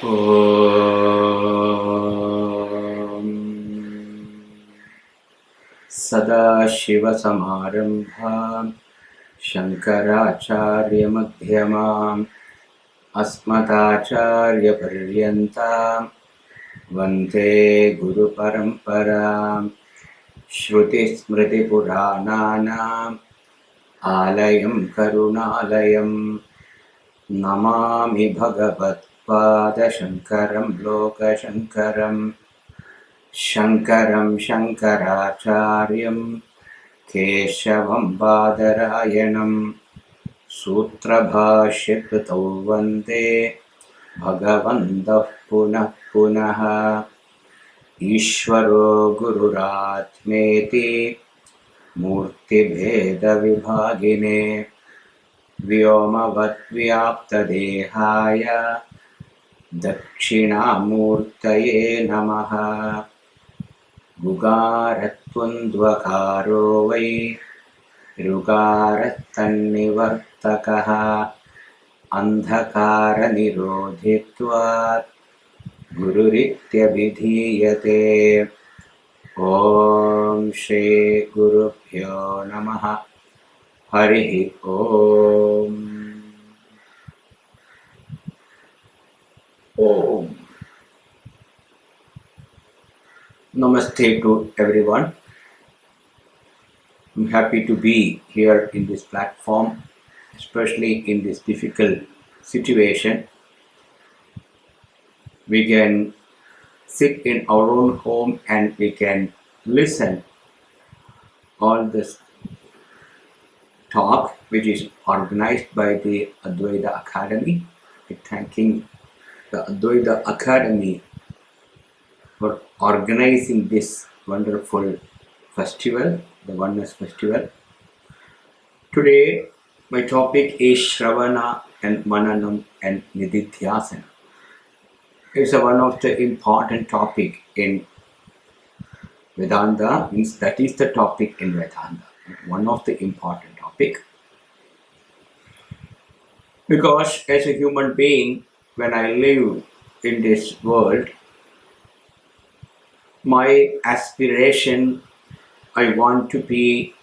ॐ सदाशिवसमारम्भां शङ्कराचार्यमध्यमाम् अस्मदाचार्यपर्यन्तां वन्दे गुरुपरम्परां श्रुतिस्मृतिपुराणानाम् आलयं करुणालयं नमामि भगवत्पादशङ्करं लोकशङ्करम् शङ्करं शङ्कराचार्यं केशवं बादरायणं सूत्रभाष्यकृतौ वन्दे भगवन्तः पुनः पुनः ईश्वरो गुरुरात्मेति मूर्तिभेदविभागिने व्योमवद्व्याप्तदेहाय दक्षिणामूर्तये नमः गुगारत्वन्द्वकारो वै ऋकारस्तन्निवर्तकः अन्धकारनिरोधित्वात् गुरुरित्यभिधीयते ॐ श्रीगुरुभ्यो नमः हरिः ॐ ॐ Namaste to everyone. I'm happy to be here in this platform, especially in this difficult situation. We can sit in our own home and we can listen all this talk which is organized by the Advaita Academy. We're thanking the Advaita Academy for organizing this wonderful festival, the Oneness Festival. Today, my topic is Shravanam and Mananam and Nidhidhyasanam. It's one of the important topic in Vedanta, means that is the topic in Vedanta, one of the important topic. Because as a human being, when I live in this world, my aspiration, I want to be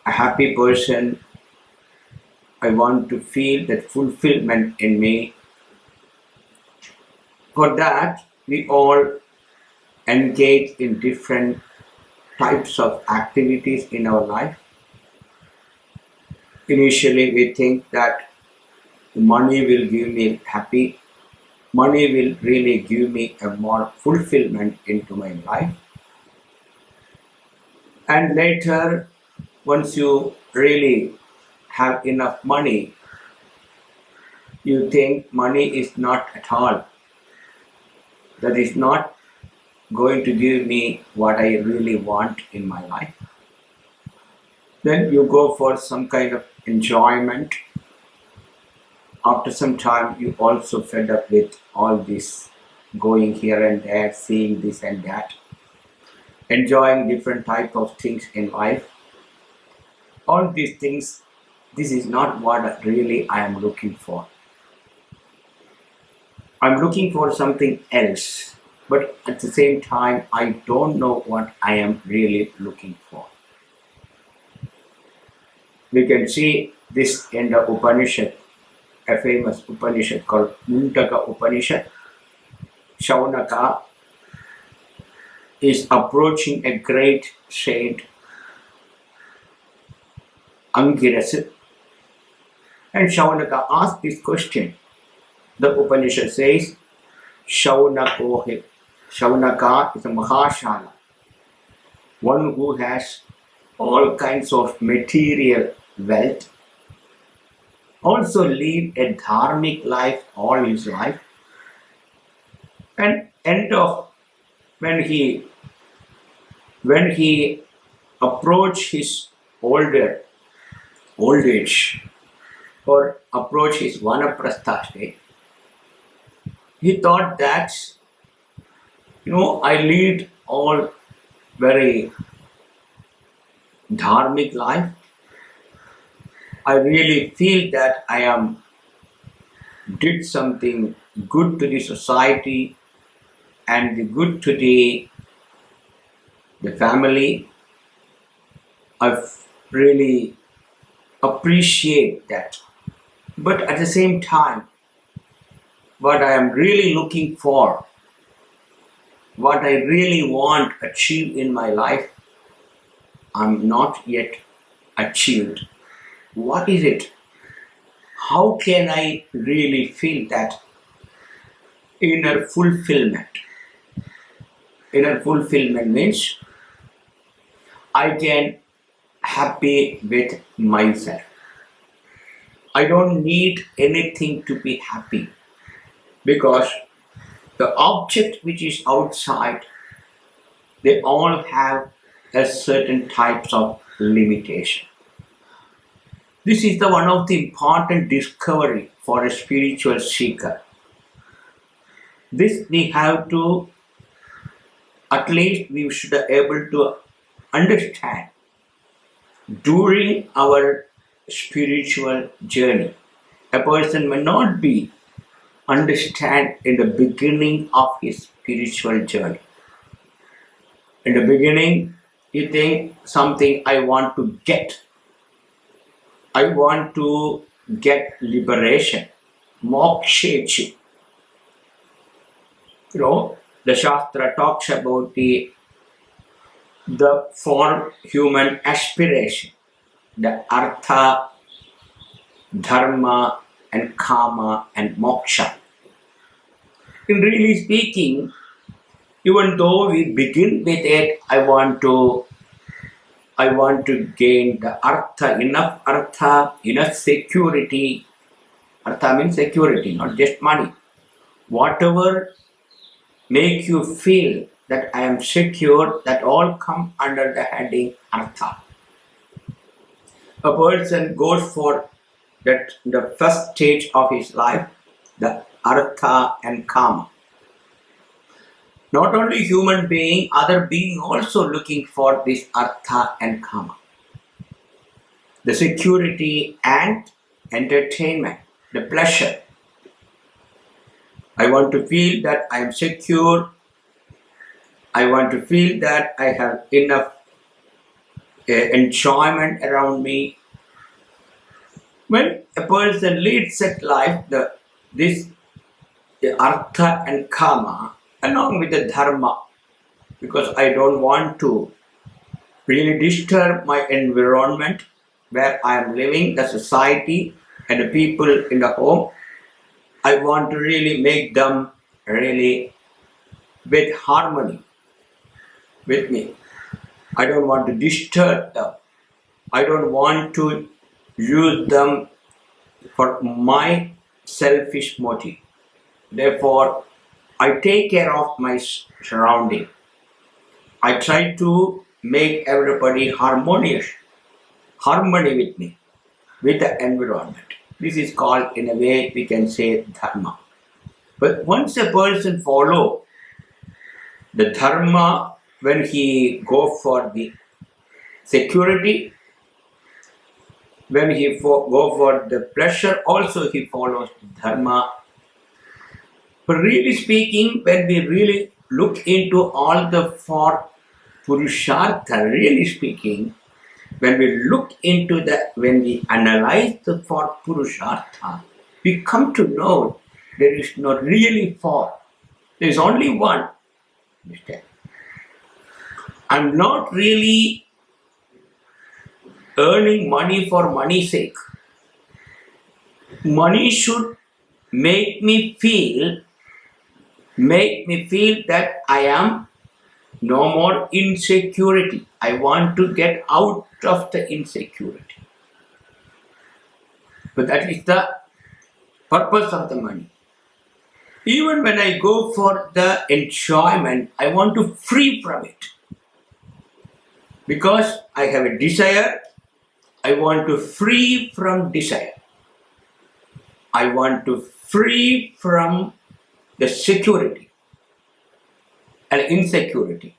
a happy person. I want to feel that fulfillment in me. For that, we all engage in different types of activities in our life. Initially, we think that money will give me happy. Money will really give me a more fulfillment into my life. And later, once you really have enough money, you think money is not at all. That is not going to give me what I really want in my life. Then you go for some kind of enjoyment. After some time, you also fed up with all this going here and there, seeing this and that, enjoying different type of things in life. All these things, this is not what really I am looking for. I'm looking for something else, but at the same time, I don't know what I am really looking for. We can see this in the Upanishad, a famous Upanishad called Mundaka Upanishad. Shaunaka is approaching a great saint, Angirasa, and Shaunaka asked this question. The Upanishad says, Shaunaka is a Mahashala, one who has all kinds of material wealth, also lead a dharmic life all his life, and end of when he approach his old age or approach his vanaprastha state, he thought that I lead all very dharmic life. I really feel that I am did something good to the society and the good to the family, I really appreciate that. But at the same time, what I am really looking for, what I really want to achieve in my life, I'm not yet achieved. What is it? How can I really feel that inner fulfillment? Inner fulfillment means I can happy with myself. I don't need anything to be happy because the object which is outside, they all have a certain types of limitation. This is the one of the important discovery for a spiritual seeker. This we have to, at least we should be able to understand during our spiritual journey. A person may not be understand in the beginning of his spiritual journey. In the beginning, you think something I want to get. I want to get liberation, moksha. The Shastra talks about the four human aspiration, the artha, dharma, and kama, and moksha. In really speaking, even though we begin with it, I want to gain the artha, enough security. Artha means security, not just money. Whatever make you feel that I am secure, that all come under the heading artha. A person goes for that the first stage of his life, the artha and kama. Not only human being, other being also looking for this artha and kama. The security and entertainment, the pleasure. I want to feel that I am secure. I want to feel that I have enough enjoyment around me. When a person leads that life, the artha and kama, along with the dharma, because I don't want to really disturb my environment where I am living, the society and the people in the home. I want to really make them really with harmony with me. I don't want to disturb them. I don't want to use them for my selfish motive. Therefore, I take care of my surrounding. I try to make everybody harmony with me, with the environment. This is called, in a way, we can say dharma. But once a person follow the dharma, when he go for the security, when he go for the pleasure, also he follows the dharma. But really speaking, when we really look into all the four purushartha, really speaking, when we analyze the four purushartha, we come to know there is not really four. There is only one. I'm not really earning money for money's sake. Money should make me feel that I am no more insecurity. I want to get out of the insecurity. But that is the purpose of the money. Even when I go for the enjoyment, I want to free from it. Because I have a desire, I want to free from desire. I want to free from the security and insecurity.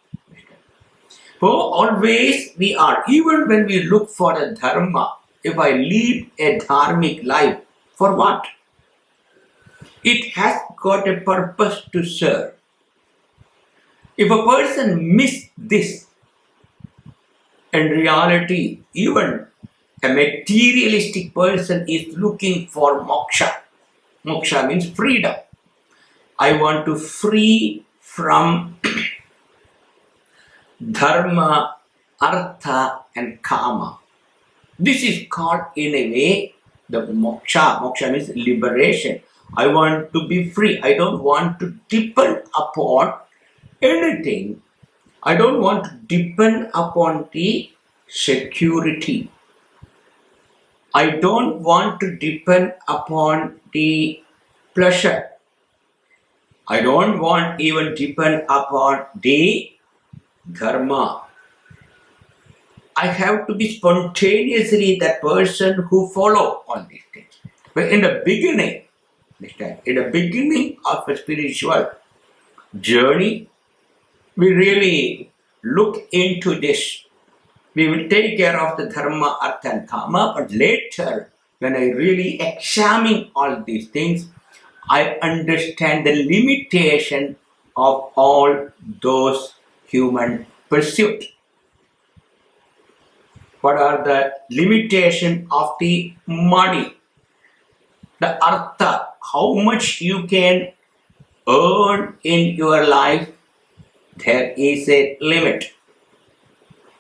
So always we are, even when we look for a dharma, if I lead a dharmic life, for what? It has got a purpose to serve. If a person misses this, in reality, even a materialistic person is looking for moksha. Moksha means freedom. I want to free from dharma, artha and kama. This is called in a way the moksha. Moksha means liberation. I want to be free. I don't want to depend upon anything. I don't want to depend upon the security. I don't want to depend upon the pleasure. I don't want even depend upon the dharma. I have to be spontaneously that person who follow all these things. But in the beginning of a spiritual journey, we really look into this. We will take care of the dharma, artha and kama, but later, when I really examine all these things, I understand the limitation of all those human pursuits. What are the limitations of the money? The artha, how much you can earn in your life, there is a limit.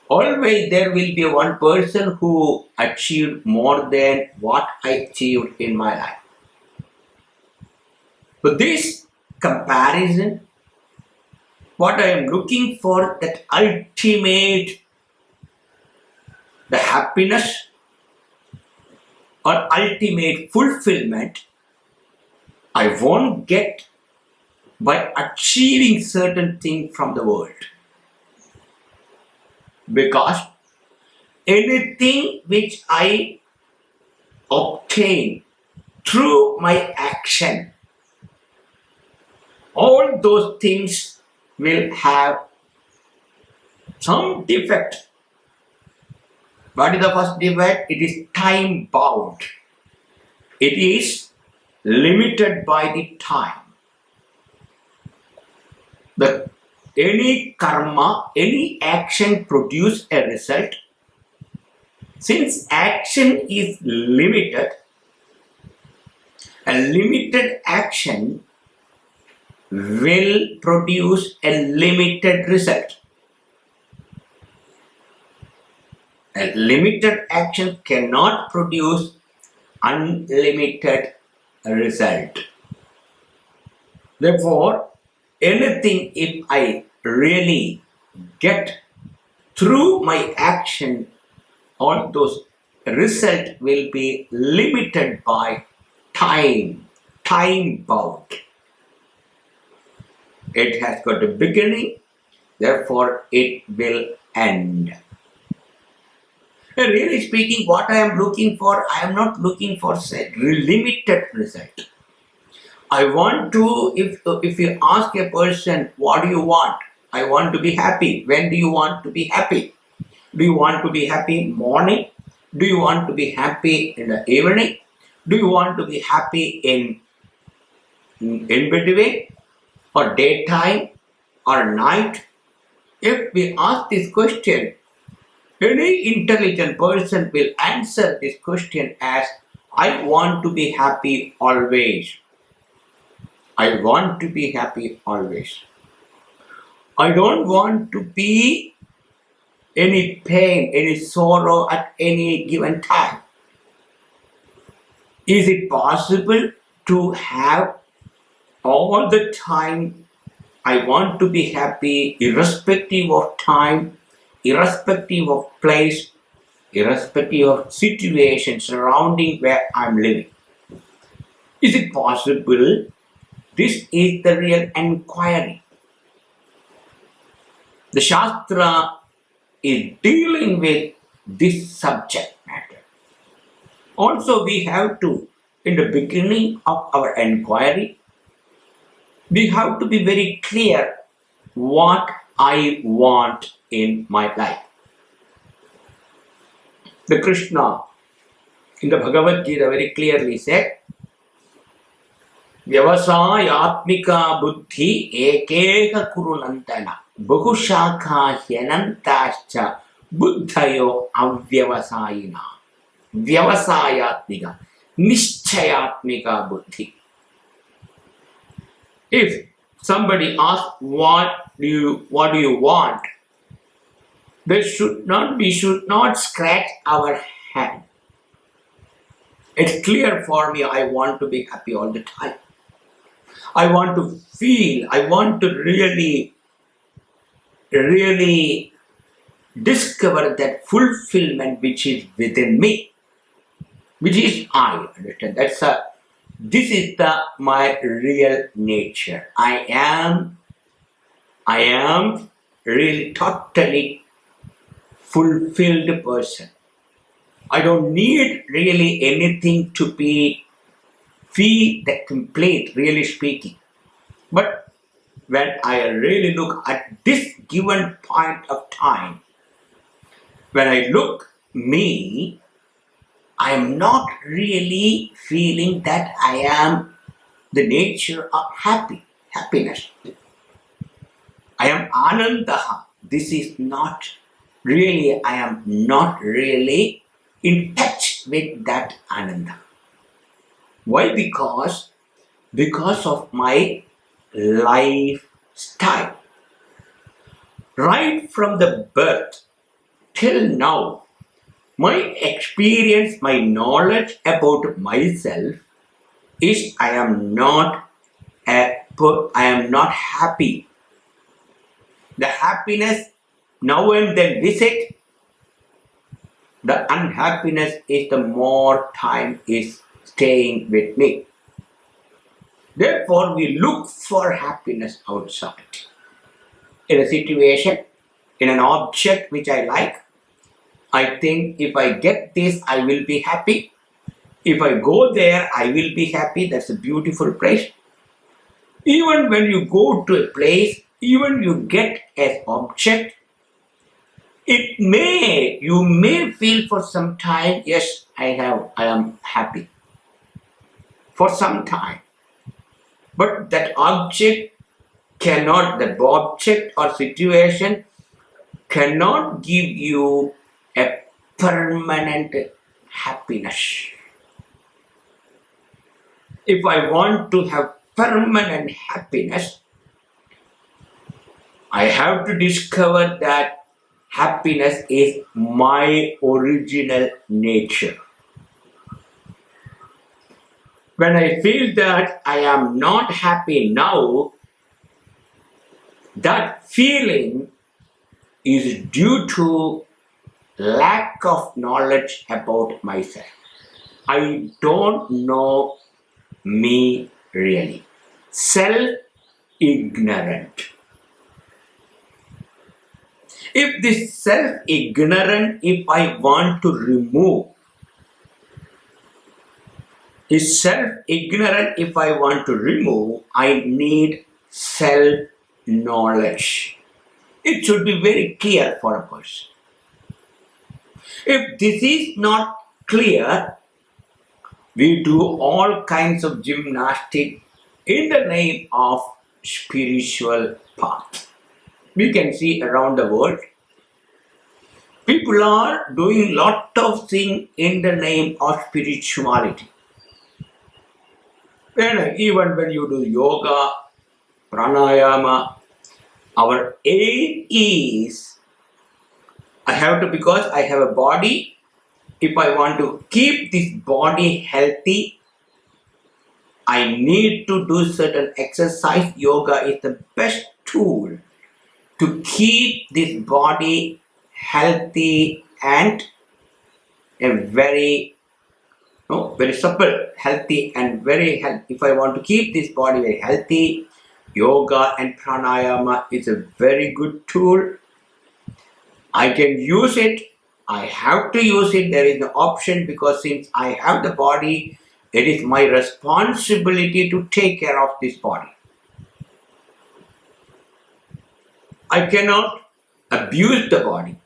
Always there will be one person who achieved more than what I achieved in my life. So this comparison, what I am looking for, that ultimate, the happiness or ultimate fulfillment, I won't get by achieving certain things from the world. Because anything which I obtain through my action, all those things will have some defect. What is the first defect? It is time bound. It is limited by the time. Any karma, any action produce a result. Since action is limited, a limited action will produce a limited result. A limited action cannot produce unlimited result. Therefore, anything if I really get through my action, all those results will be limited by time bound. It has got a beginning, therefore it will end. Really speaking, what I am looking for, I am not looking for limited result. I want to, if you ask a person, what do you want? I want to be happy. When do you want to be happy? Do you want to be happy morning? Do you want to be happy in the evening? Do you want to be happy in between or daytime or night? If we ask this question, any intelligent person will answer this question as, I want to be happy always. I want to be happy always. I don't want to be any pain, any sorrow at any given time. Is it possible to have all the time I want to be happy, irrespective of time, irrespective of place, irrespective of situation surrounding where I'm living? Is it possible? This is the real inquiry. The Shastra is dealing with this subject matter. Also, we have to, in the beginning of our inquiry, we have to be very clear what I want in my life. The Krishna in the Bhagavad Gita very clearly said, Vyavasayatmika buddhi ekeka kurunantana bahushakha hyanantascha buddhayo avyavasayina. Vyavasayatmika, nischayatmika buddhi. If somebody asks what do you want, we should not scratch our head. It's clear for me, I want to be happy all the time. I want to feel, I want to really discover that fulfillment which is within me, which is I. Understand? This is my real nature. I am really totally fulfilled person. I don't need really anything to feel that complete, really speaking. But when I really look at this given point of time, when I look me, I am not really feeling that I am the nature of happiness. I am Anandaha. This is not really, I am not really in touch with that Ananda. Why? Because of my lifestyle. Right from the birth till now, my experience, my knowledge about myself is I am not happy. The happiness now and then visit. The unhappiness is the more time is staying with me. Therefore, we look for happiness outside. In a situation, in an object which I like, I think if I get this, I will be happy. If I go there, I will be happy. That's a beautiful place. Even when you go to a place, even you get an object, you may feel for some time, yes, I am happy. For some time. But that object or situation cannot give you a permanent happiness. If I want to have permanent happiness, I have to discover that happiness is my original nature. When I feel that I am not happy now, that feeling is due to lack of knowledge about myself. I don't know me really. Self-ignorant. If this self-ignorant, if I want to remove, I need self-knowledge. It should be very clear for a person. If this is not clear, we do all kinds of gymnastics in the name of spiritual path. We can see around the world, people are doing lot of things in the name of spirituality. Even when you do yoga, pranayama, our aim is, because I have a body, if I want to keep this body healthy, I need to do certain exercise. Yoga is the best tool to keep this body healthy and very supple, healthy and very healthy. If I want to keep this body very healthy, yoga and pranayama is a very good tool. I can use it. I have to use it. There is no option, because since I have the body, it is my responsibility to take care of this body. I cannot abuse the body.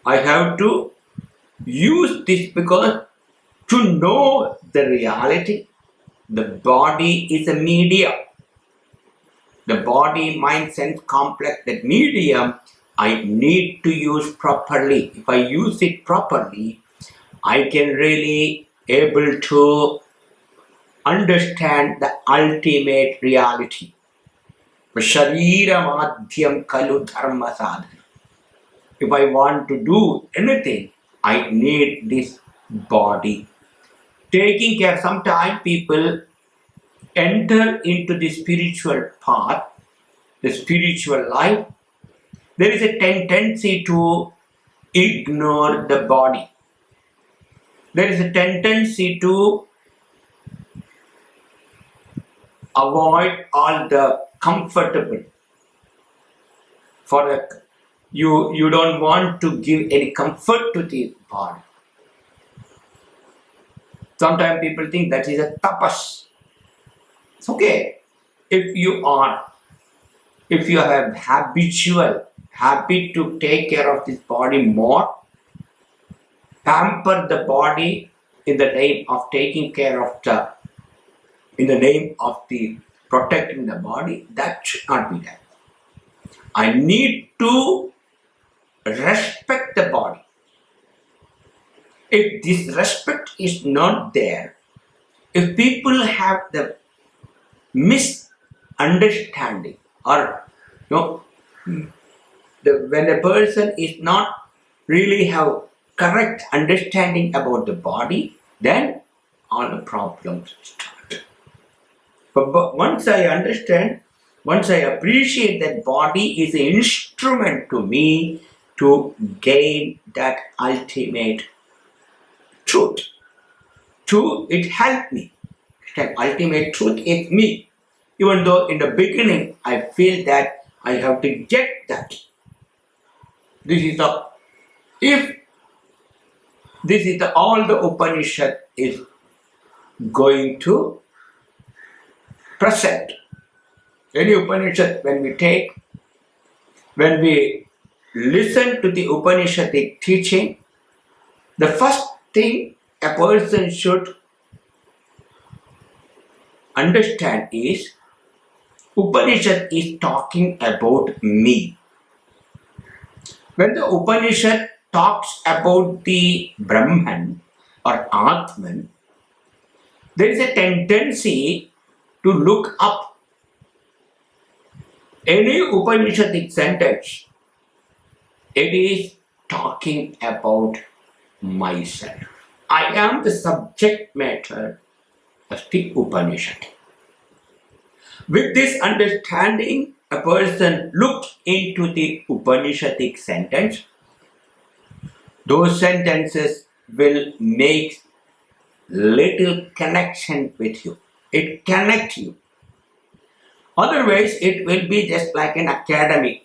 I have to use this, because to know the reality, the body is a medium. The body, mind, sense complex, that medium I need to use properly. If I use it properly, I can really able to understand the ultimate reality. Sharira madhyam kalu dharma sadhana. If I want to do anything, I need this body. Taking care, sometimes people enter into the spiritual path, the spiritual life. There is a tendency to ignore the body. There is a tendency to avoid all the comfortable. You don't want to give any comfort to the body. Sometimes people think that is a tapas. It's okay. If you have habitual habit to take care of this body more, pamper the body in the name of taking care of in the name of the protecting the body, that should not be done. I need to respect the body. If this respect is not there, if people have the misunderstanding, or when a person is not really have correct understanding about the body, then all the problems start. But once I understand, once I appreciate that body is an instrument to me to gain that ultimate truth. It helped me. That ultimate truth is me. Even though in the beginning I feel that I have to get that. This is all the Upanishad is going to present. Any Upanishad, when we listen to the Upanishadic teaching, the first thing a person should understand is Upanishad is talking about me. When the Upanishad talks about the Brahman or Atman, there is a tendency to look up any Upanishadic sentence. It is talking about myself. I am the subject matter of the Upanishad. With this understanding, a person looks into the Upanishadic sentence. Those sentences will make little connection with you. It connects you. Otherwise, it will be just like an academy.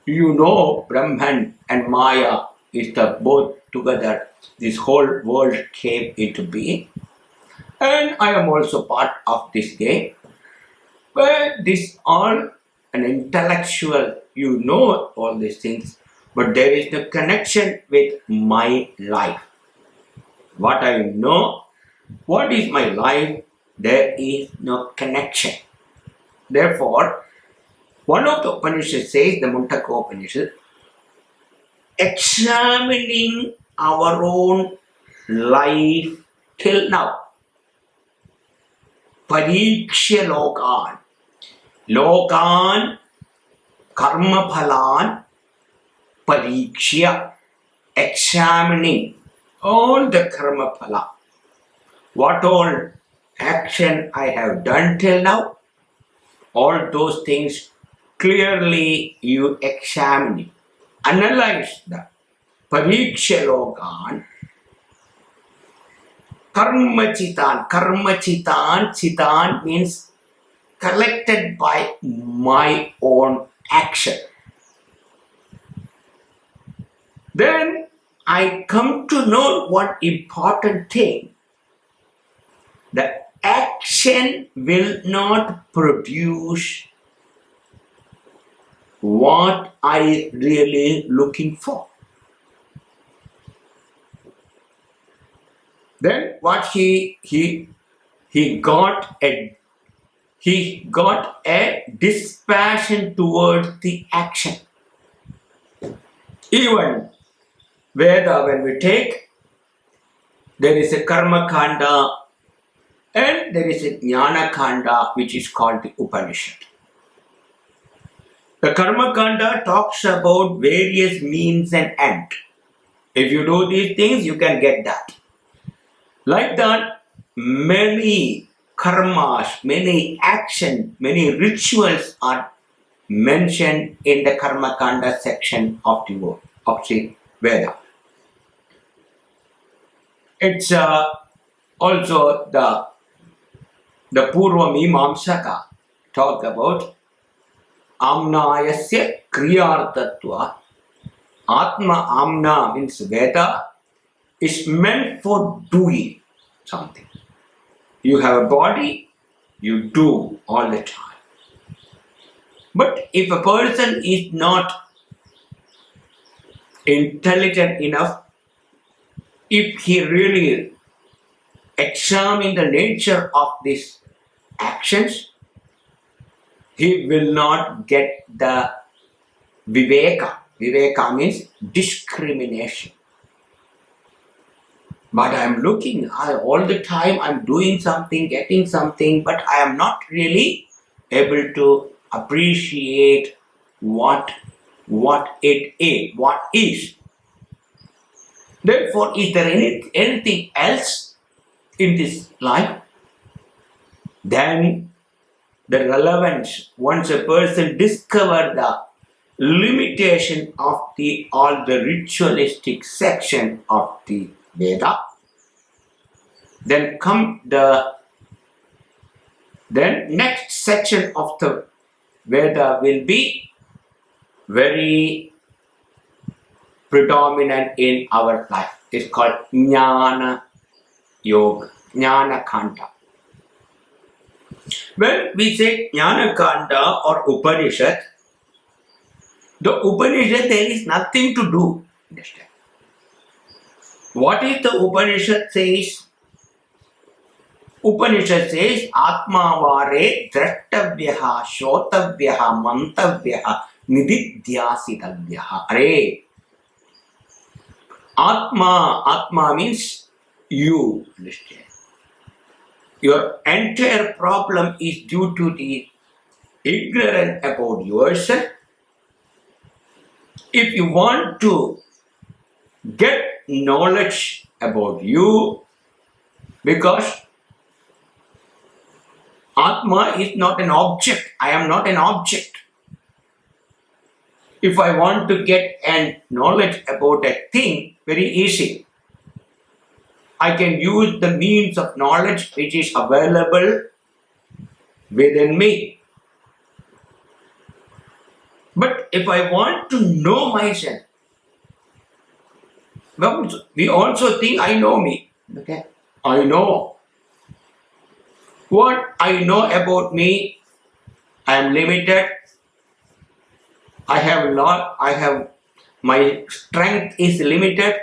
You know, Brahman and Maya is the both together. This whole world came into being. And I am also part of this game. But this all an intellectual, you know all these things, but there is no connection with my life. What I know, what is my life, there is no connection. Therefore, one of the Upanishads says, the Mundaka Upanishad, examining our own life till now. Pariksha lokan. Lokan karma phalan pariksha. Examining all the karma phala. What all action I have done till now, all those things clearly you examine, analyze that. Pariksha lokan karma chitan. Karma chitan. Chitan means collected by my own action. Then I come to know one important thing. The action will not produce what I really looking for. Then what he he got a dispassion towards the action. Even Veda, when we take, there is a Karma Kanda and there is a Jnana Kanda, which is called the Upanishad. The Karma Kanda talks about various means and end. If you do these things, you can get that. Like that, many karmas, many actions, many rituals are mentioned in the Karma Kanda section of the Veda. It's also the Purva Mimamsaka talk about Amnayasya Kriyartatva. Atma Amna means Veda is meant for doing something. You have a body, you do all the time. But if a person is not intelligent enough, if he really examines the nature of these actions, he will not get the viveka. Viveka means discrimination. But I am looking, all the time I am doing something, getting something, but I am not really able to appreciate what it is, what is. Therefore, is there anything else in this life? Then the relevance, once a person discovers the limitation of all the ritualistic section of the Veda, then next section of the Veda will be very predominant in our life. It's called Jnana Yoga, Jnana Kanda. When we say Jnana Kanda or Upanishad, the Upanishad, there is nothing to do. Understand? What is the Upanishad says? Upanishad says, Atma vare drashtavyaha, shotavyaha, mantavyaha, nidhidhyasanam. Are. Atma means you. Understand? Your entire problem is due to the ignorance about yourself. If you want to get knowledge about you, because Atma is not an object. I am not an object. If I want to get knowledge about a thing, very easy. I can use the means of knowledge which is available within me. But if I want to know myself, well, we also think I know me. Okay? I know. What I know about me, I am limited. My strength is limited.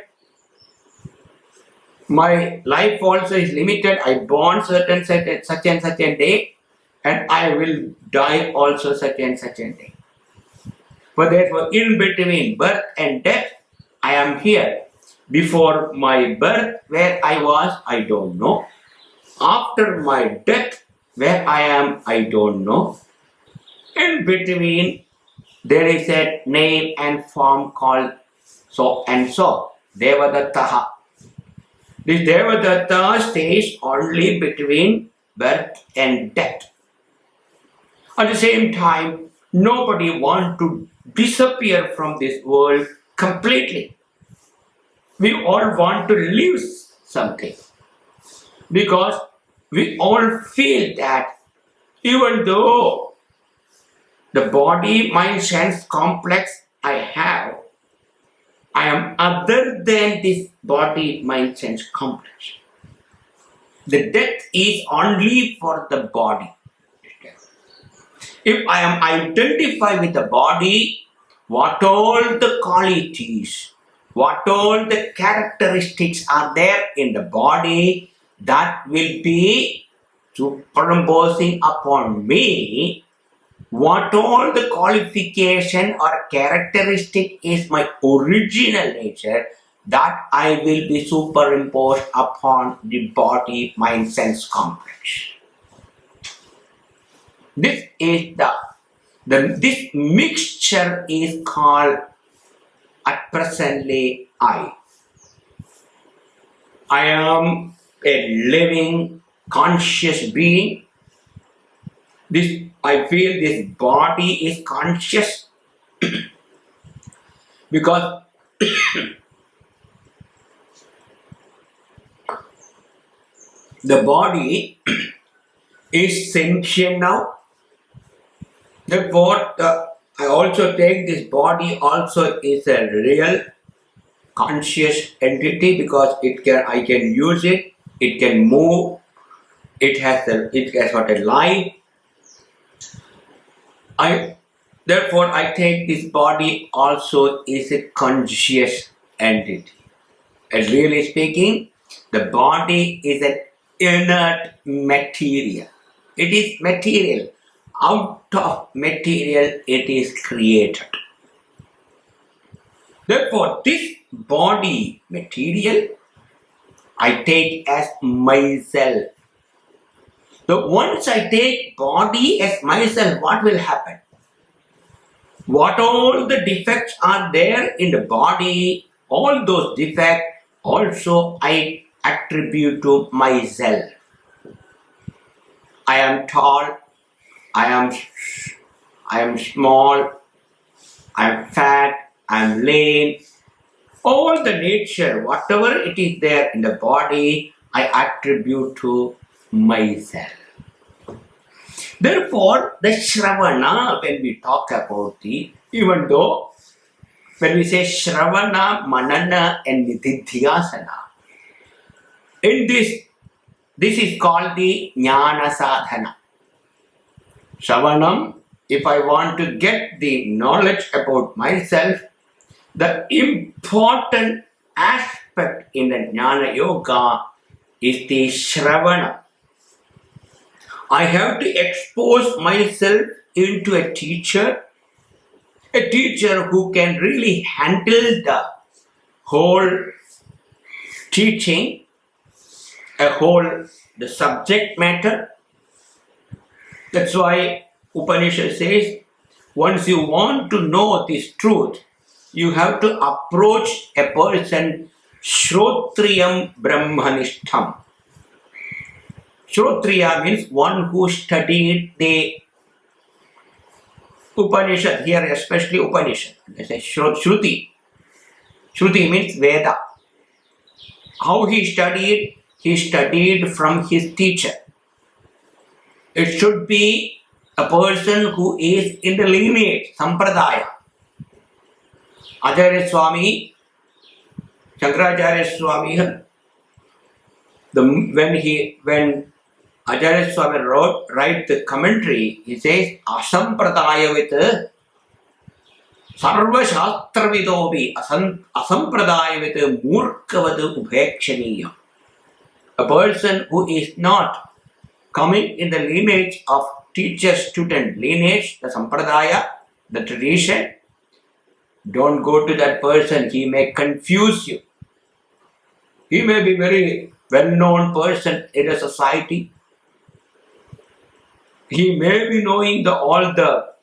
My life also is limited. I born such and such a day, and I will die also such and such a day. But therefore, in between birth and death, I am here. Before my birth, where I was, I don't know. After my death, where I am, I don't know. In between, there is a name and form called so and so, Devadattaha. This Devadatta stays only between birth and death. At the same time, nobody wants to disappear from this world completely. We all want to live something. Because we all feel that even though the body, mind, sense complex I have, I am other than this body, mind, sense complex. The death is only for the body. If I am identified with the body, what all the qualities, what all the characteristics are there in the body, that will be superimposing upon me what all the qualification or characteristic is my original nature, that I will be superimposed upon the body, mind, sense complex. This is this mixture is called at presently I. I am a living conscious being. I feel this body is conscious because the body is sentient now. Therefore, I also take this body also is a real conscious entity because I can use it. It can move. It has got a life. Therefore, I take this body also is a conscious entity. And really speaking, the body is an inert material. It is material. Out of material, it is created. Therefore, this body material, I take as myself. So once I take body as myself, what will happen? What all the defects are there in the body, all those defects also I attribute to myself. I am tall, I am small, I am fat, I am lame. All the nature, whatever it is there in the body, I attribute to myself. Therefore, the Shravana, when we talk about even though when we say Shravana, Manana and Nidhidhyasanam, in this is called the Jnana Sadhana. Shravanam, if I want to get the knowledge about myself, the important aspect in the Jnana Yoga is the Shravana. I have to expose myself into a teacher who can really handle the whole teaching, the subject matter. That's why Upanishad says, once you want to know this truth, you have to approach a person Shrotriyam Brahmanishtham. Shrotriya means one who studied the Upanishad, here especially Upanishad. They say Shruti. Shruti means Veda. How he studied? He studied from his teacher. It should be a person who is in the lineage, Sampradaya. Acharya Swami, Shankaracharya Swami, when Acharya Swami write the commentary, he says, Asampradaya with Sarva Shastra Vidobi, Asampradaya with Murkavad Ubhekshaniya. A person who is not coming in the lineage of teacher-student lineage, the Sampradaya, the tradition, don't go to that person, he may confuse you. He may be very well-known person in a society. He may be knowing all the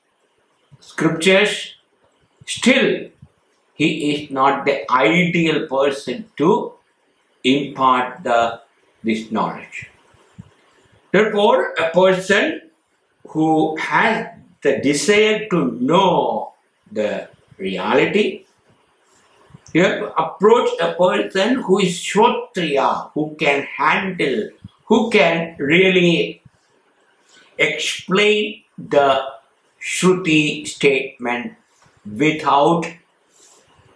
scriptures. Still, he is not the ideal person to impart this knowledge. Therefore, a person who has the desire to know the reality, you have to approach a person who is Shrotriya, who can handle, who can really explain the Shruti statement without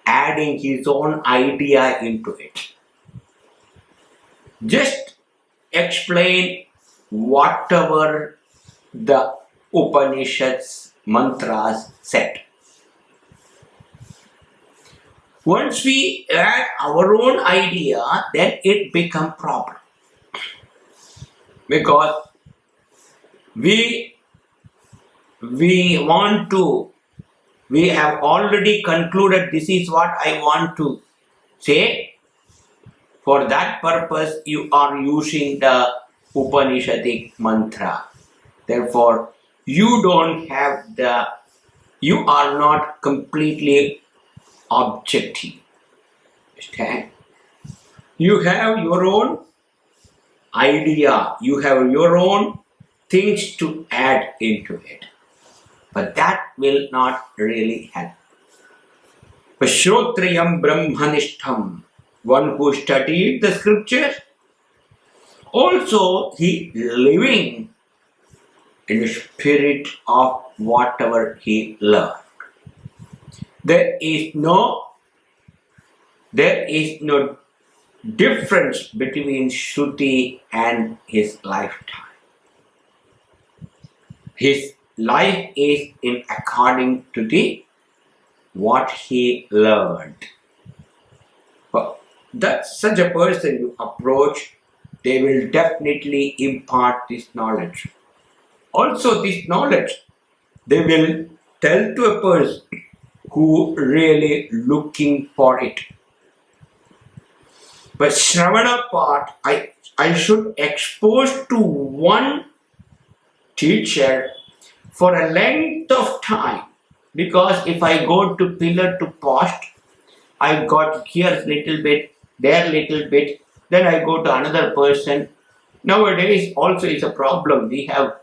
adding his own idea into it. Just explain whatever the Upanishads mantras said. Once we add our own idea, then it becomes problem. Because we want to, we have already concluded this is what I want to say. For that purpose, you are using the Upanishadic mantra. Therefore, you don't have the, you are not completely objective. Understand? You have your own idea, you have your own things to add into it. But that will not really help. Shrotriyam Brahmanishtam, one who studied the scriptures, also he living in the spirit of whatever he learned. There is no difference between Shruti and his lifetime. His life is in according to the what he learned. But that such a person you approach, they will definitely impart this knowledge. Also this knowledge, they will tell to a person who really looking for it. But Shravana part, I should expose to one teacher for a length of time. Because if I go to pillar to post, I got here little bit, there little bit, then I go to another person. Nowadays also is a problem. We have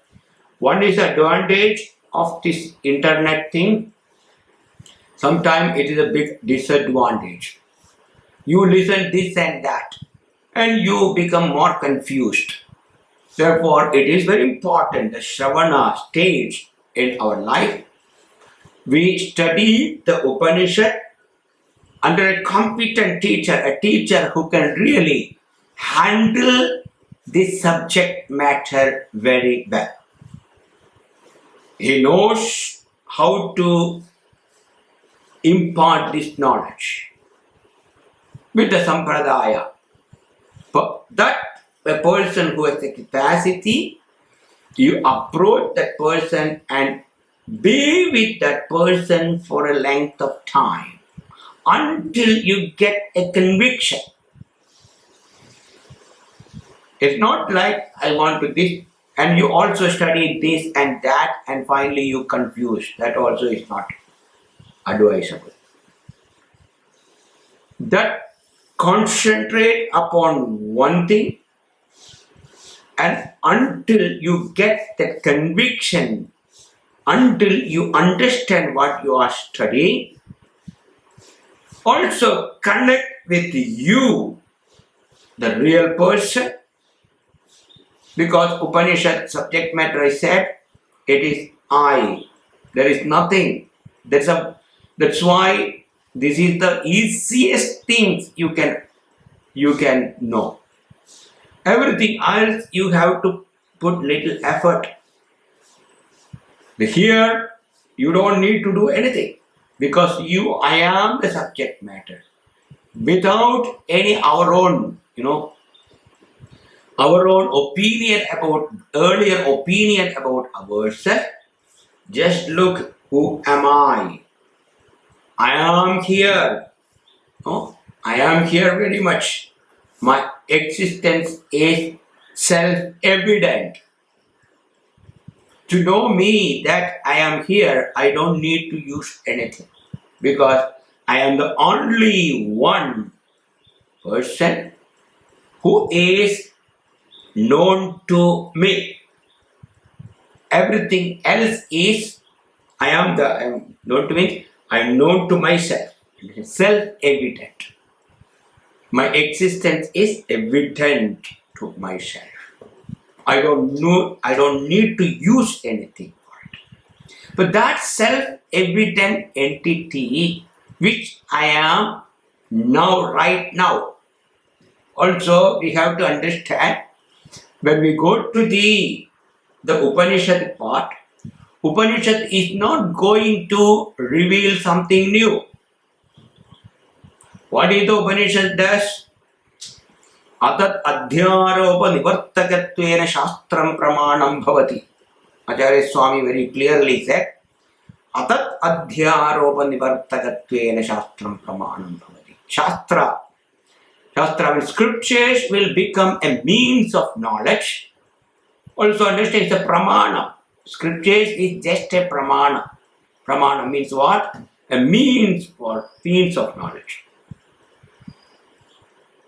one is advantage of this internet thing. Sometimes it is a big disadvantage. You listen this and that and you become more confused. Therefore, it is very important the Shravana stage in our life. We study the Upanishad under a competent teacher, a teacher who can really handle this subject matter very well. He knows how to impart this knowledge with the sampradaya. But that a person who has the capacity, you approach that person and be with that person for a length of time until you get a conviction. It's not like I want to this and you also study this and that and finally you confuse. That also is not advisable. That concentrate upon one thing and until you get the conviction, until you understand what you are studying, also connect with you, the real person, because Upanishad subject matter I said, it is I. There is nothing. That's why this is the easiest things you can know. Everything else you have to put little effort. Here you don't need to do anything because I am the subject matter. Without any our own opinion about earlier opinion about ourselves, just look, who am I? I am here. Oh, I am here very much. My existence is self-evident. To know me that I am here, I don't need to use anything because I am the only one person who is known to me. Everything else is, I am known to me, I am known to myself. It is self-evident. My existence is evident to myself. I don't need to use anything for it. But that self-evident entity which I am now, right now. Also, we have to understand when we go to the Upanishad part, Upanishad is not going to reveal something new. What is the Upanishad does? Atat adhyaropa nivartakatvena shastram pramanam bhavati. Acharya Swami very clearly said, Atat adhyaropa nivartakatvena shastram pramanam bhavati. Shastra means scriptures will become a means of knowledge. Also understand it's a pramana. Scriptures is just a pramana. Pramana means what? A means of knowledge.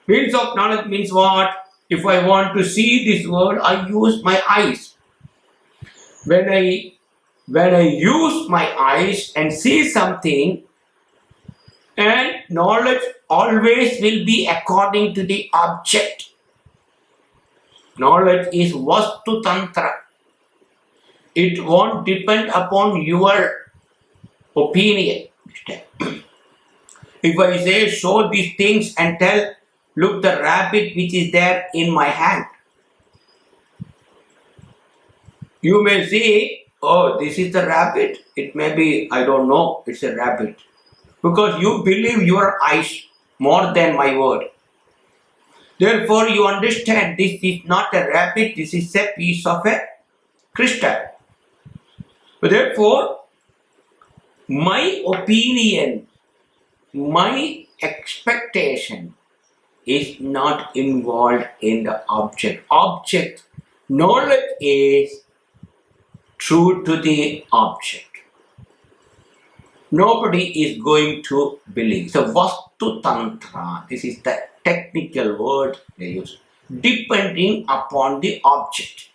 Means of knowledge means what? If I want to see this world, I use my eyes. When I use my eyes and see something, and knowledge always will be according to the object. Knowledge is vastu tantra. It won't depend upon your opinion. If I say show these things and tell, look the rabbit which is there in my hand. You may say, oh, this is the rabbit. It may be, I don't know, it's a rabbit. Because you believe your eyes more than my word. Therefore, you understand this is not a rabbit, this is a piece of a crystal. But therefore, my opinion, my expectation is not involved in the object. Knowledge is true to the object. Nobody is going to believe. So, Vastu Tantra, this is the technical word they use, depending upon the object.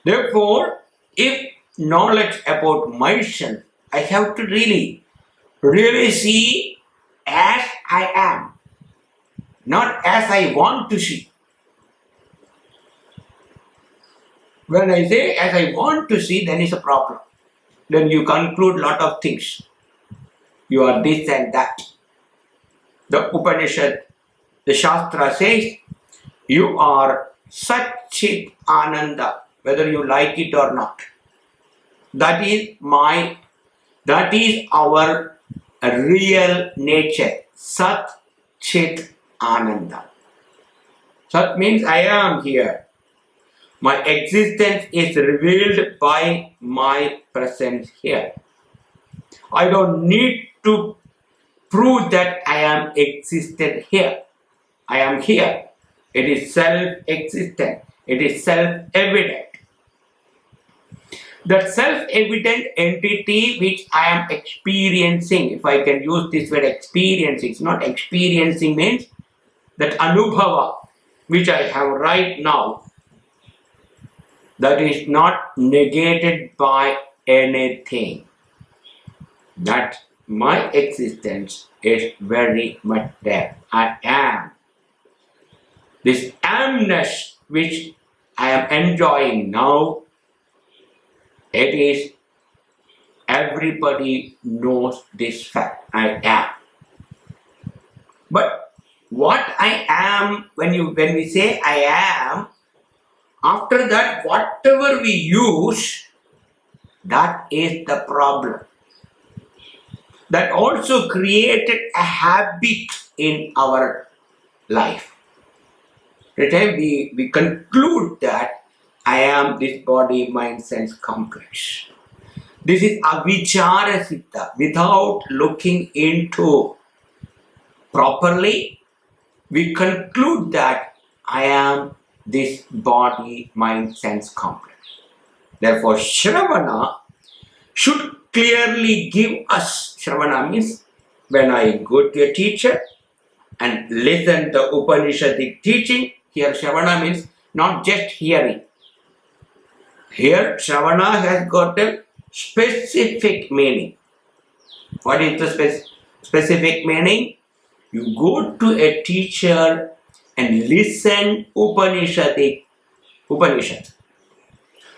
Therefore, if knowledge about myself, I have to really see as I am, not as I want to see. When I say as I want to see, then it's a problem. Then you conclude lot of things. You are this and that. The Upanishad, the Shastra says, you are Satchit Ananda, whether you like it or not. That is our real nature. Sat Chit Ananda. Sat means I am here. My existence is revealed by my presence here. I don't need to prove that I am existent here. I am here. It is self-existent. It is self-evident. That self-evident entity which I am experiencing, if I can use this word experiencing, it's not experiencing means that anubhava which I have right now, that is not negated by anything. That my existence is very much there. I am. This amness which I am enjoying now, it is, everybody knows this fact. I am. But what I am, when we say I am, after that, whatever we use, that is the problem. That also created a habit in our life. Every time we conclude that I am this body, mind, sense complex. This is avichara siddha. Without looking into properly, we conclude that I am this body, mind, sense complex. Therefore, Shravana should clearly give us, Shravana means when I go to a teacher and listen to Upanishadic teaching, here Shravana means not just hearing. Here Shravana has got a specific meaning. What is the specific meaning? You go to a teacher and listen Upanishad.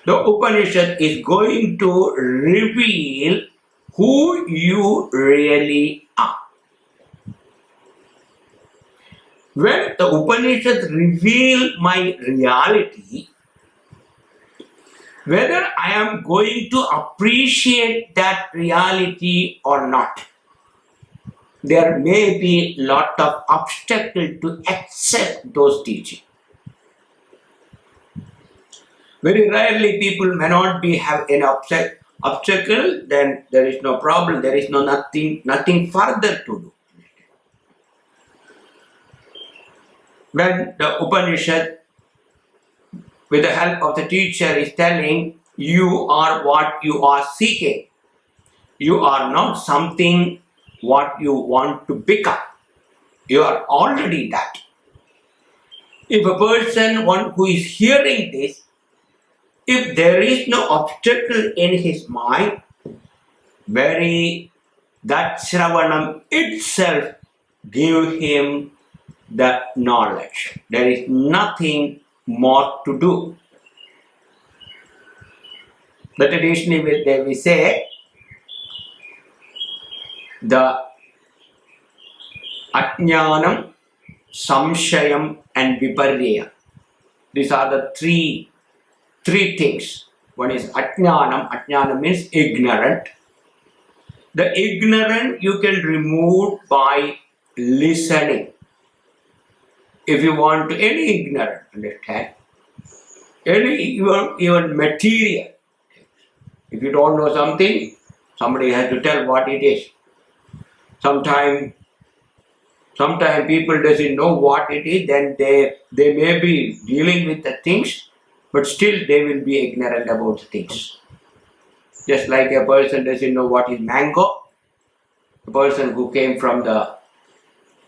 The Upanishad is going to reveal who you really are. When the Upanishad reveal my reality, whether I am going to appreciate that reality or not, there may be a lot of obstacle to accept those teachings. Very rarely people may not be have an obstacle, then there is no problem, there is nothing further to do. When the Upanishad, with the help of the teacher, is telling you are what you are seeking, you are not something what you want to become, you are already that. If a person, one who is hearing this, if there is no obstacle in his mind, that Shravanam itself give him the knowledge. There is nothing more to do. The tradition they will say the Ajnanam, Samshayam and Viparya. These are the three things. One is Ajnanam. Ajnanam means ignorant. The ignorant you can remove by listening. If you want to, any ignorant, understand? Even material. If you don't know something, somebody has to tell what it is. Sometimes people doesn't know what it is, then they may be dealing with the things, but still they will be ignorant about the things. Just like a person doesn't know what is mango. A person who came from the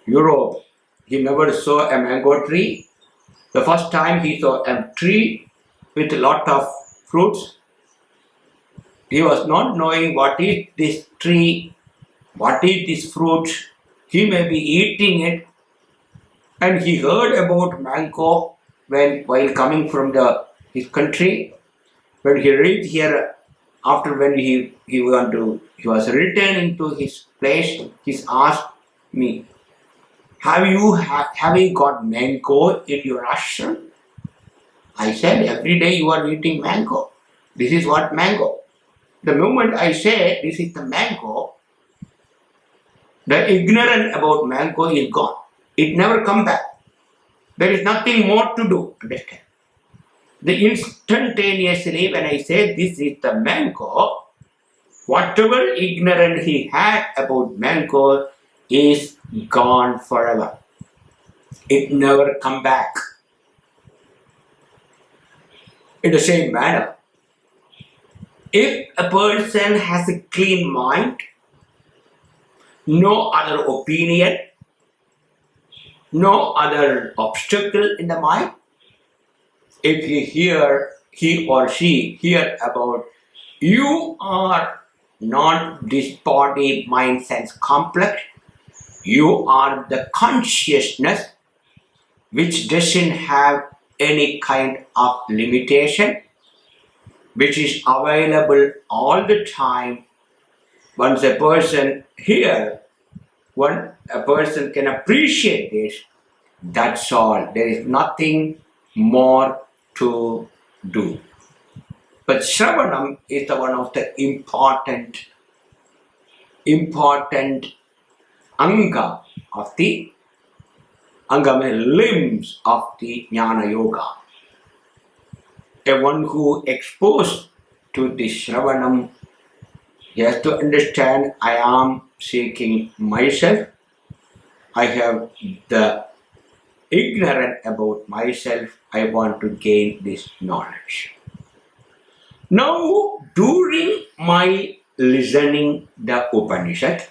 Europe, he never saw a mango tree. The first time he saw a tree with a lot of fruits, he was not knowing what is this tree, what is this fruit. He may be eating it, and he heard about mango while coming from his country. When he reached here, after when he was returning to his place, he asked me, have you got mango in your ashram? I said, every day you are eating mango. This is what mango. The moment I say this is the mango, the ignorance about mango is gone. It never come back. There is nothing more to do. Understand? The instantaneously when I say this is the mango, whatever ignorance he had about mango is gone forever. It never come back. In the same manner, if a person has a clean mind, no other opinion, no other obstacle in the mind, if he or she hear about you are not this body, mind, sense complex, you are the consciousness which doesn't have any kind of limitation, which is available all the time. Once a person a person can appreciate this, that's all. There is nothing more to do. But Shravanam is one of the important anga of the limbs of the Jnana Yoga. A one who exposed to the Shravanam, he has to understand, I am seeking myself. I have the ignorant about myself. I want to gain this knowledge. Now, during my listening the Upanishad,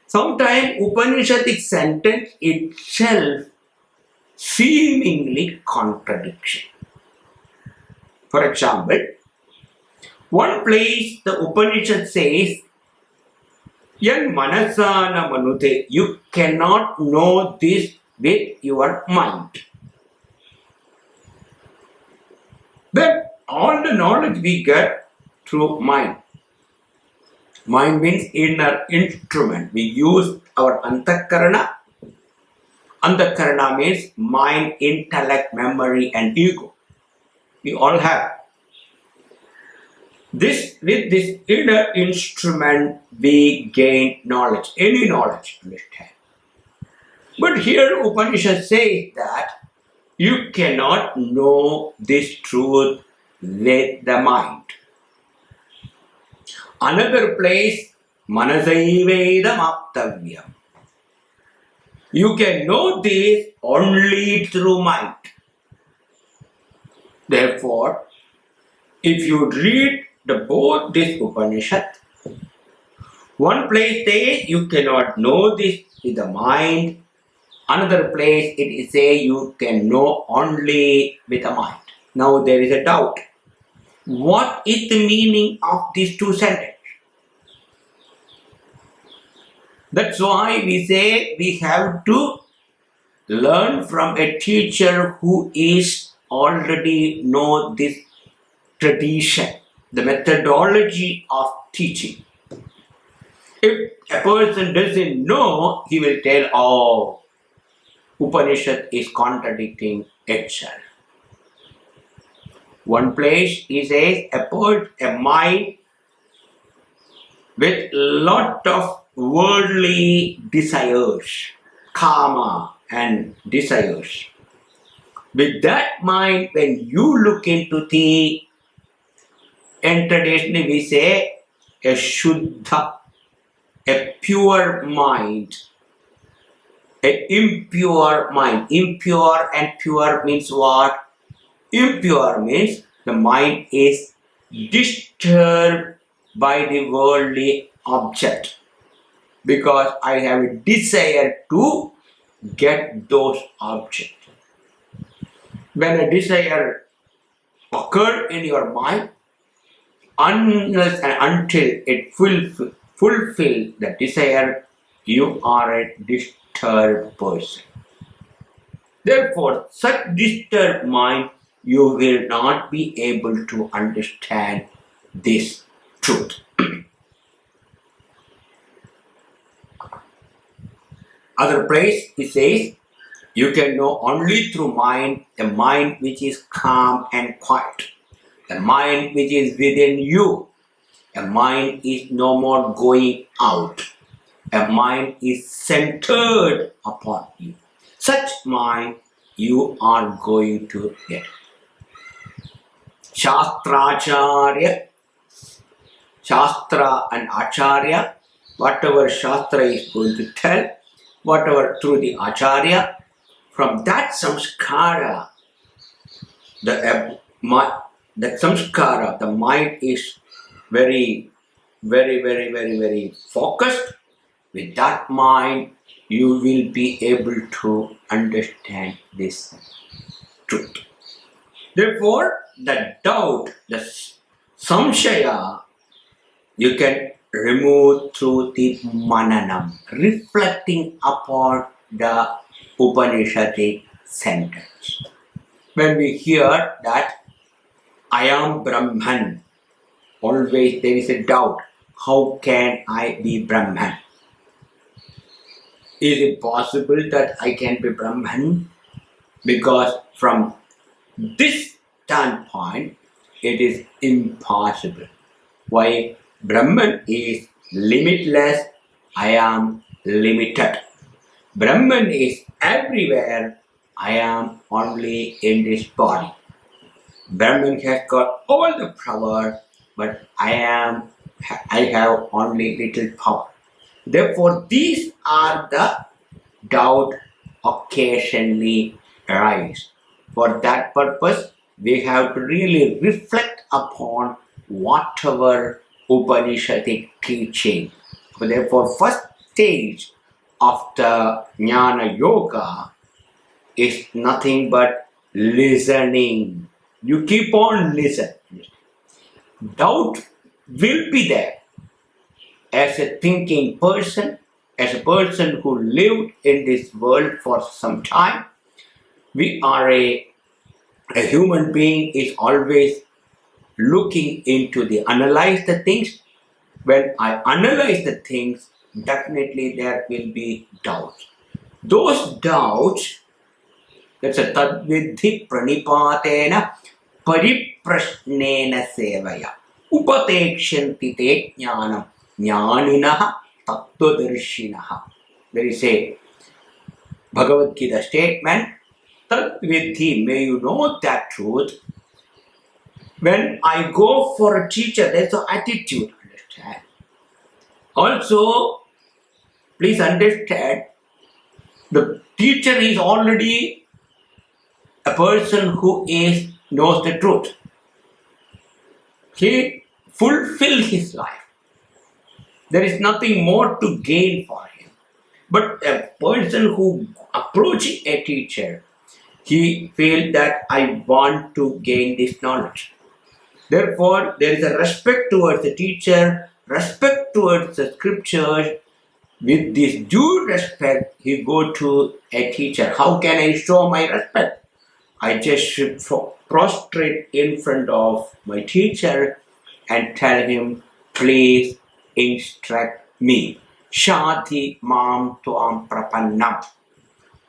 sometimes Upanishadic sentence itself seemingly contradiction. For example, one place the Upanishad says, Yan manasana manute, you cannot know this with your mind. Then all the knowledge we get through mind. Mind means inner instrument. We use our antakarana. Antakarana means mind, intellect, memory and ego. We all have. With this inner instrument, we gain knowledge, any knowledge, understand. But here Upanishad says that You cannot know this truth with the mind. Another place, manasaivedam aptavyam. You can know this only through mind. Therefore, if you read both this Upanishad, one place says you cannot know this with the mind. Another place it says you can know only with the mind. Now there is a doubt. What is the meaning of these two sentences? That's why we say we have to learn from a teacher who is already know this tradition, the methodology of teaching. If a person doesn't know, he will tell, oh, Upanishad is contradicting itself. One place he says a mind with lot of worldly desires, karma and desires. With that mind, when you look into the, and traditionally we say, a shuddha, a pure mind, an impure mind. Impure and pure means what? Impure means the mind is disturbed by the worldly object because I have a desire to get those objects. When a desire occurs in your mind, unless and until it fulfills the desire, you are a disturbed person. Therefore, such disturbed mind, you will not be able to understand this truth. Other place it says, you can know only through mind, a mind which is calm and quiet, a mind which is within you, a mind is no more going out, a mind is centered upon you. Such mind you are going to get. Shastracharya, Shastra and Acharya, whatever Shastra is going to tell, whatever through the Acharya, from that samskara, the samskara, the mind is very focused. With that mind, you will be able to understand this truth. Therefore, the doubt, the samshaya, you can remove through the Mananam, reflecting upon the Upanishadic sentence. When we hear that I am Brahman, always there is a doubt. How can I be Brahman? Is it possible that I can be Brahman? Because from this standpoint, it is impossible. Why? Brahman is limitless, I am limited. Brahman is everywhere, I am only in this body. Brahman has got all the power, but I have only little power. Therefore, these are the doubt occasionally arise. For that purpose, we have to really reflect upon whatever Upanishadic teaching. So therefore, first stage of the Jnana Yoga is nothing but listening. You keep on listening. Doubt will be there. As a thinking person, as a person who lived in this world for some time, we are a human being is always looking into analyze the things. When I analyze the things, definitely there will be doubts. Those doubts, that's a tadvidhi pranipatena pariprashnena sevaya upatekshanti te jnanam jnaninaha tattvadarshinaha. There is a Bhagavad Gita statement, Tat vidhi, may you know that truth. When I go for a teacher, there's an attitude, understand. Also, please understand, the teacher is already a person who knows the truth. He fulfilled his life. There is nothing more to gain for him. But a person who approaches a teacher, he feels that I want to gain this knowledge. Therefore, there is a respect towards the teacher, respect towards the scriptures. With this due respect, he go to a teacher. How can I show my respect? I just should prostrate in front of my teacher and tell him, please instruct me. Shati mam tuam prapannam.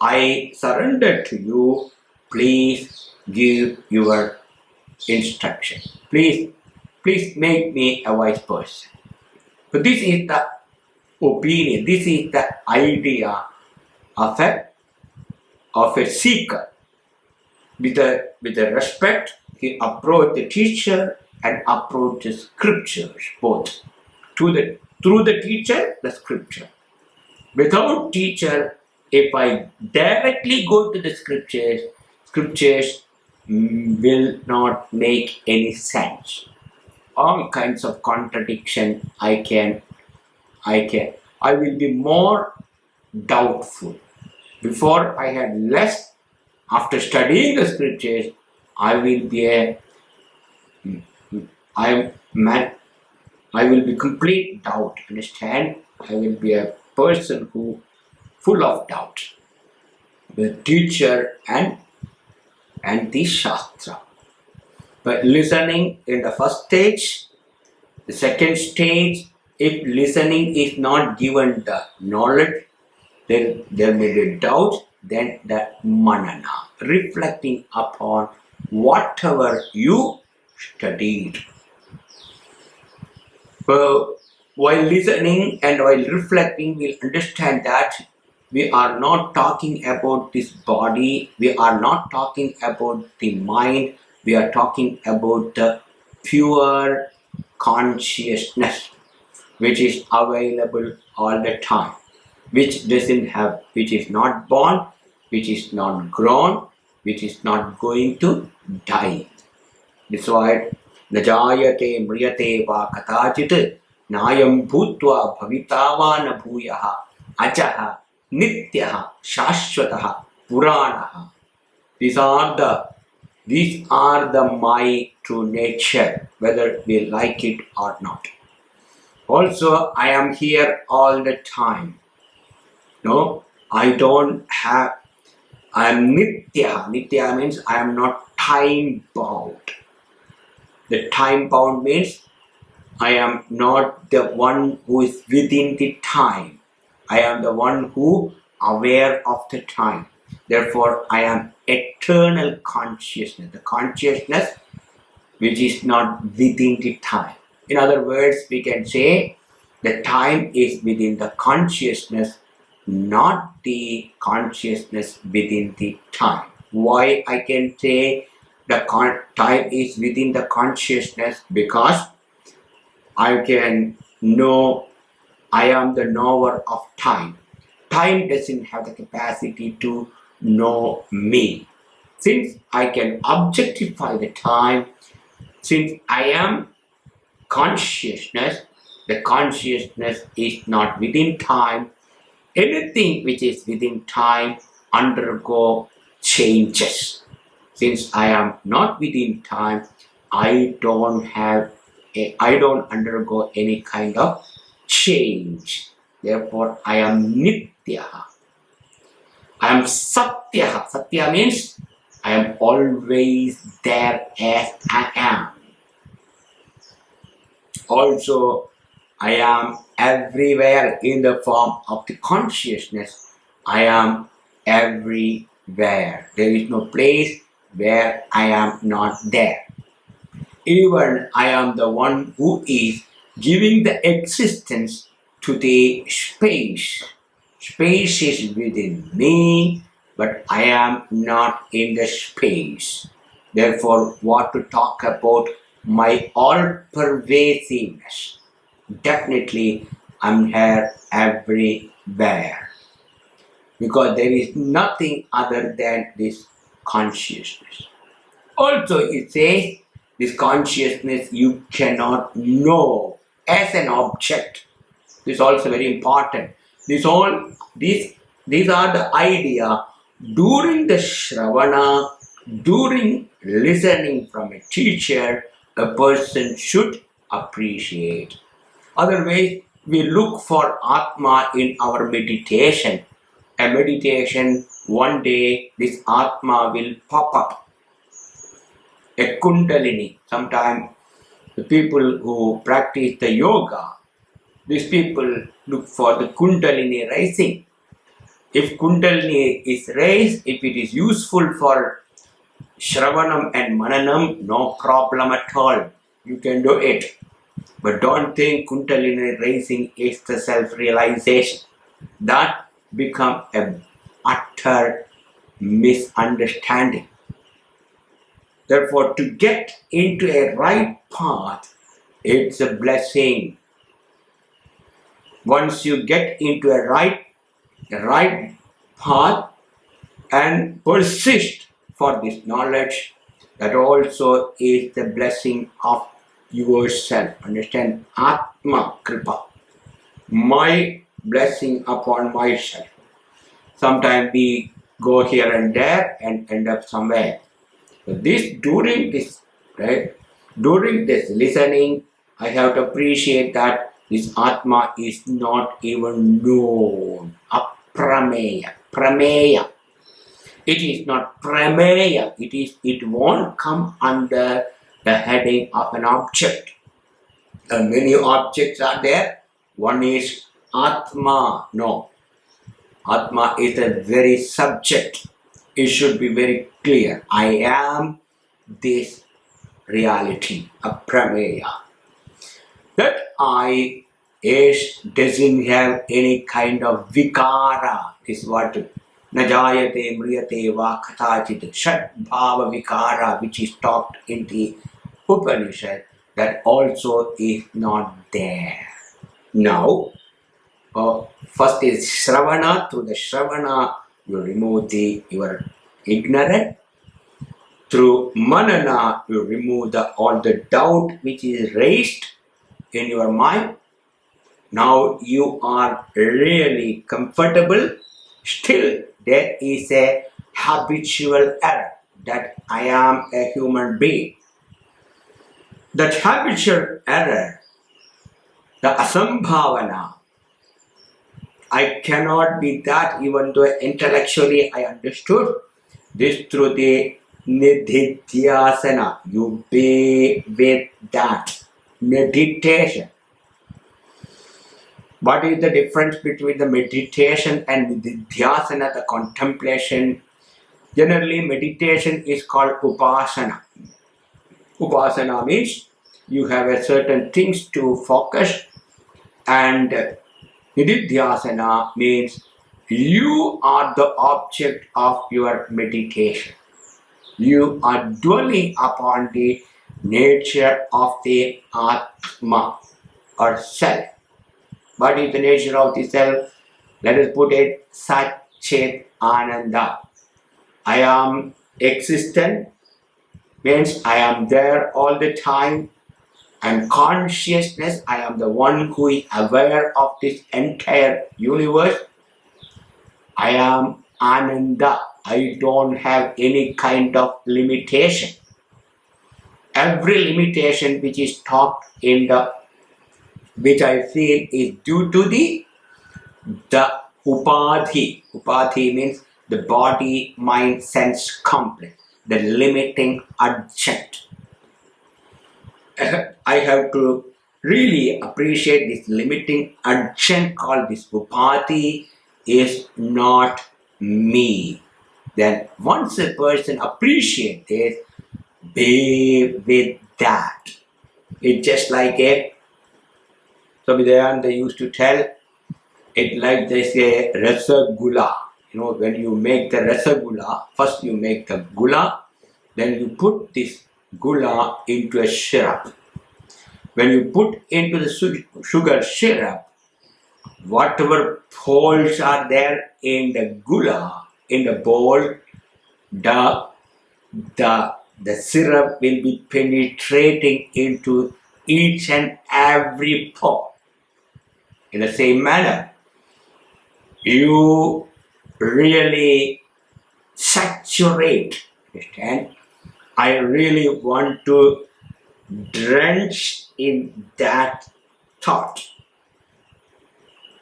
I surrender to you. Please give your instruction. Please make me a wise person. But this is the opinion, this is the idea of a seeker. With a respect, he approached the teacher and approached the scriptures, both. Through the teacher, the scripture. Without teacher, if I directly go to the scriptures will not make any sense. All kinds of contradiction I will be more doubtful. Before I had less, after studying the scriptures, I will be complete doubt, understand? I will be a person who full of doubt. The teacher and the Shastra. But listening in the first stage, the second stage, if listening is not given the knowledge, then there may be doubt, then the manana, reflecting upon whatever you studied. So, while listening and while reflecting, we'll understand that we are not talking about this body, we are not talking about the mind, we are talking about the pure consciousness which is available all the time, which is not born, which is not grown, which is not going to die. That's why najayate mriyate va katachit nayam bhutva bhavitava na bhuyaha ajaha nityaha shashwataha puranaha. These are the my true nature, whether we like it or not. Also, I am here all the time. No, I am nitya. Nitya means I am not time bound. The time bound means I am not the one who is within the time. I am the one who aware of the time. Therefore, I am eternal consciousness. The consciousness which is not within the time. In other words, we can say the time is within the consciousness, not the consciousness within the time. Why I can say the time is within the consciousness? Because I can know I am the knower of time. Time doesn't have the capacity to know me. Since I can objectify the time, since I am consciousness, the consciousness is not within time. Anything which is within time undergo changes. Since I am not within time, I don't undergo any kind of change. Therefore, I am nitya. I am satya. Satya means I am always there as I am. Also, I am everywhere in the form of the consciousness. I am everywhere. There is no place where I am not there. Even I am the one who is giving the existence to the space. Space is within me. but I am not in the space. Therefore, what to talk about my all-pervasiveness? Definitely, I'm here everywhere. Because there is nothing other than this consciousness. Also, it says this consciousness you cannot know as an object. This is also very important. These are the idea during the Shravana, during listening from a teacher, a person should appreciate. Otherwise, we look for Atma in our meditation. A meditation, one day this Atma will pop up. A Kundalini. Sometimes the people who practice the yoga, these people look for the Kundalini rising. If Kundalini is raised, if it is useful for Shravanam and Mananam, no problem at all. You can do it. But don't think Kundalini raising is the self-realization. That becomes an utter misunderstanding. Therefore, to get into a right path, it's a blessing. Once you get into a right path and persist for this knowledge, that also is the blessing of yourself. Understand? Atma Kripa. My blessing upon myself. Sometimes we go here and there and end up somewhere. So during this listening, I have to appreciate that this Atma is not even known. Prameya. It is not prameya. It won't come under the heading of an object. And many objects are there. One is Atma. No. Atma is a very subject. It should be very clear. I am this reality, aprameya. That I doesn't have any kind of vikara. This is what najayate mriyate va kathachit shat bhava vikara, which is talked in the Upanishad, that also is not there. Now, first is Shravana. Through the Shravana, you remove your ignorance. Through Manana, you remove all the doubt which is raised in your mind. Now you are really comfortable. Still, there is a habitual error that I am a human being. That habitual error, the asambhavana, I cannot be that, even though intellectually I understood this through the Nidhidhyasanam. You be with that meditation. What is the difference between the meditation and Nidhidhyasana, the contemplation? Generally, meditation is called Upasana. Upasana means you have a certain things to focus, and Nidhidhyasana means you are the object of your meditation. You are dwelling upon the nature of the Atma or self. What is the nature of the self? Let us put it Satchit Ananda. I am existent, means I am there all the time. And consciousness, I am the one who is aware of this entire universe. I am Ananda. I don't have any kind of limitation. Every limitation which is talked which I feel is due to the upadhi. Upadhi means the body, mind, sense complex, the limiting adjunct. I have to really appreciate this limiting adjunct called this upadhi is not me. Then once a person appreciates this, be with that. It's just like Swami Dayananda used to tell, it like they say rasagula. when you make the rasagula, first you make the gula, then you put this gula into a syrup. When you put into the sugar syrup, whatever holes are there in the gula, in the bowl, the syrup will be penetrating into each and every pore. In the same manner, you really saturate, understand? I really want to drench in that thought.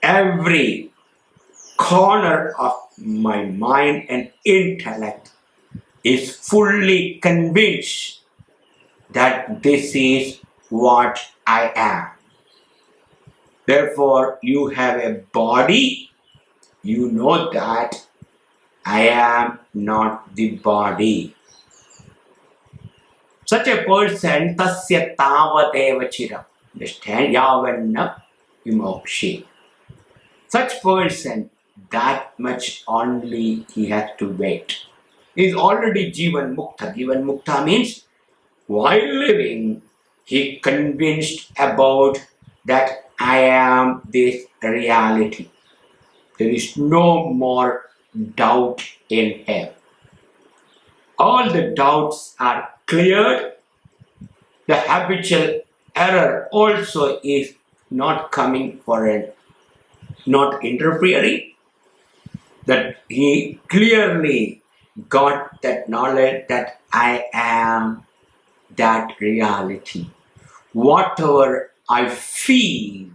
Every corner of my mind and intellect is fully convinced that this is what I am. Therefore, you have a body, you know that I am not the body. Such a person, tasya tavateva chiram. Understand? Yavanna vimokshi. Such person, that much only he has to wait. He is already Jivan Mukta. Jivan Mukta means while living, he convinced about that I am this reality. There is no more doubt in him. All the doubts are cleared. The habitual error also is not coming for it, not interfering. That he clearly got that knowledge that I am that reality. Whatever I feel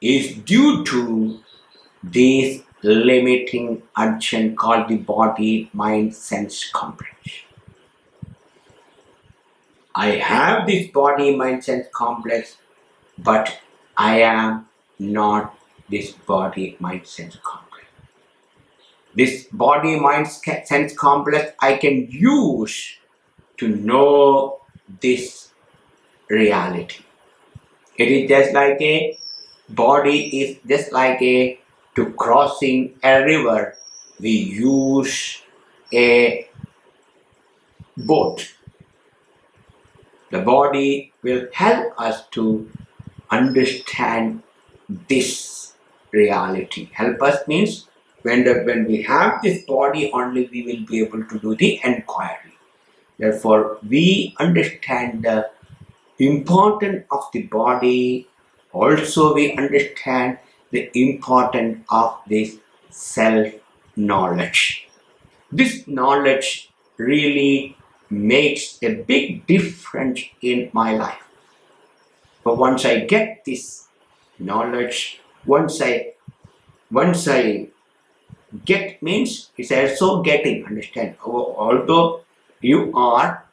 is due to this limiting action called the body, mind, sense complex. I have this body, mind, sense complex, but I am not this body, mind, sense complex. This body, mind, sense complex I can use to know this reality. It is just like a body is just like a to crossing a river. We use a boat. The body will help us to understand this reality. Help us means when we have this body only we will be able to do the inquiry. Therefore, we understand the importance of the body. Also, we understand the importance of this self-knowledge. This knowledge really makes a big difference in my life. But once I get this knowledge, once I get means it's also getting, understand? Although you are,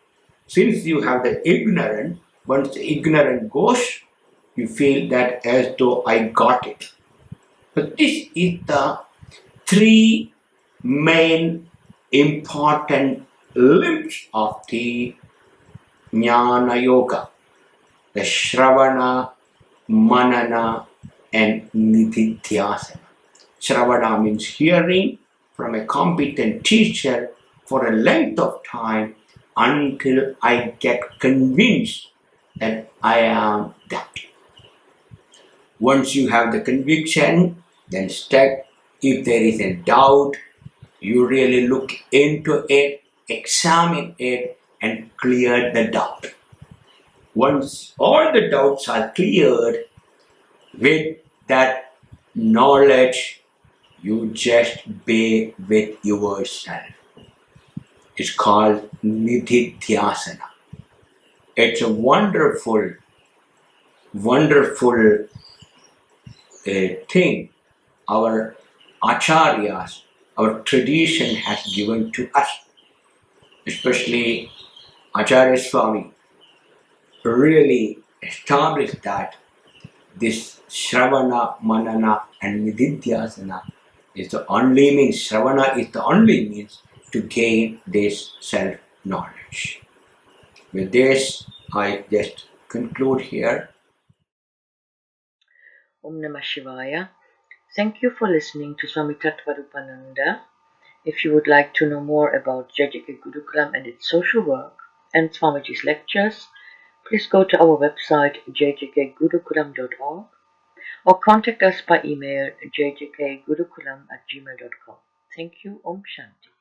since you have the ignorant, once the ignorant goes, you feel that as though I got it. But this is the three main important limbs of the Jnana Yoga. The Shravana, Manana and Nidhidhyasanam. Shravana means hearing from a competent teacher for a length of time until I get convinced that I am that. Once you have the conviction, then step. If there is a doubt, you really look into it, examine it, and clear the doubt. Once all the doubts are cleared, with that knowledge, you just be with yourself. It's called Nidhidhyasanam. It's a wonderful thing our acharyas, our tradition has given to us. Especially Acharya Swami really established that this Shravana, Manana and Nidhidhyasana is the only means, Shravana is the only means to gain this self-knowledge. With this, I just conclude here. Om Namah Shivaya. Thank you for listening to Swami Tattva Rupananda. If you would like to know more about JJK Gurukulam and its social work and Swamiji's lectures, please go to our website jjkgurukulam.org or contact us by email jjkgurukulam@gmail.com. Thank you. Om Shanti.